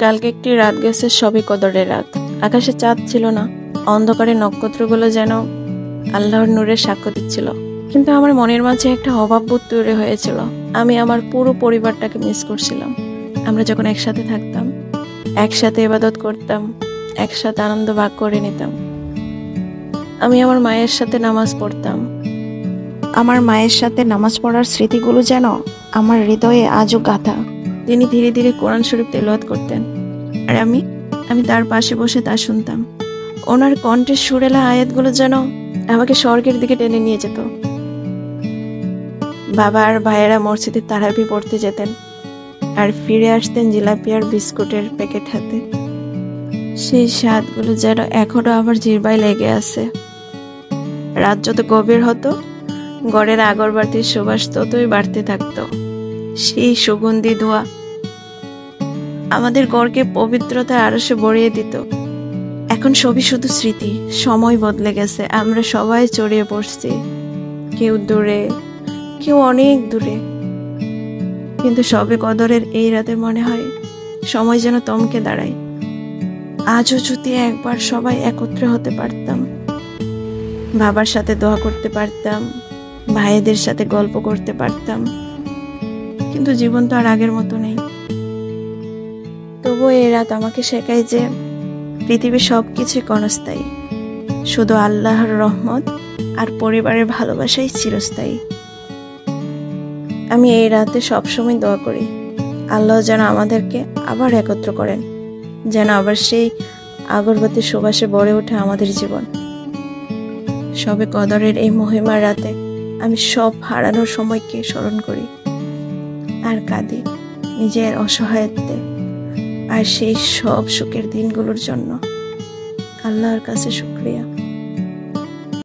কালকে একটি রাত গেছে সবে কদরের রাত। আকাশে চাঁদ ছিল না, অন্ধকারে নক্ষত্রগুলো যেন আল্লাহর নূরের সাক্ষ্য দিচ্ছিল। কিন্তু আমার মনের মাঝে একটা অভাববোধ তৈরি হয়েছিল। আমি আমার পুরো পরিবারটাকে মিস করছিলাম। আমরা যখন একসাথে থাকতাম, একসাথে ইবাদত করতাম, একসাথে আনন্দ ভাগ করে নিতাম। আমি আমার মায়ের সাথে নামাজ পড়তাম। আমার মায়ের সাথে নামাজ পড়ার স্মৃতিগুলো যেন আমার হৃদয়ে আজও গাঁথা। তিনি ধীরে ধীরে কোরআন শরীফ তেলাওয়াত করতেন, আর আমি তার পাশে বসে তা শুনতাম। ওনার কণ্ঠের সুরেলা আয়াতগুলো যেন আমাকে স্বর্গের দিকে টেনে নিয়ে যেত। বাবা আর ভাইয়েরা মসজিদে তারাবি পড়তে যেতেন, আর ফিরে আসতেন জিলাপি আর বিস্কুটের প্যাকেট হাতে। সেই স্বাদগুলো যেন এখনো আমার জিহ্বায় লেগে আছে। রাত যত গভীর হতো, ঘরের আগরবাতির সুবাস ততই বাড়তে থাকতো। সেই সুগন্ধি ধোঁয়া আমাদের ঘরকে পবিত্রতার আরশে ভরিয়ে দিত। এখন সবই শুধু স্মৃতি। সময় বদলে গেছে, আমরা সবাই ছড়িয়ে পড়ছি, কেউ দূরে, কেউ অনেক দূরে। কিন্তু সবে কদরের এই রাতে মনে হয় সময় যেন থমকে দাঁড়ায়। আজও যদি একবার সবাই একত্রে হতে পারতাম, বাবার সাথে দোয়া করতে পারতাম, ভাইদের সাথে গল্প করতে পারতাম। কিন্তু জীবন তো আর আগের মতো নেই। তবুও এই রাত আমাকে শেখায় যে পৃথিবীর সবকিছুই ক্ষণস্থায়ী, শুধু আল্লাহর রহমত আর পরিবারের ভালোবাসাই চিরস্থায়ী। আমি এই রাতে সবসময় দোয়া করি, আল্লাহ যেন আমাদেরকে আবার একত্র করেন, যেন আবার সেই আগরবাতির সুবাসে ভরে ওঠে আমাদের জীবন। সবে কদরের এই মহিমার রাতে আমি সব হারানোর সময়কে স্মরণ করি আর কাঁদি নিজের অসহায়ত্বে আর সেই সব সুখের দিনগুলোর জন্য। আল্লাহর কাছে শুকরিয়া।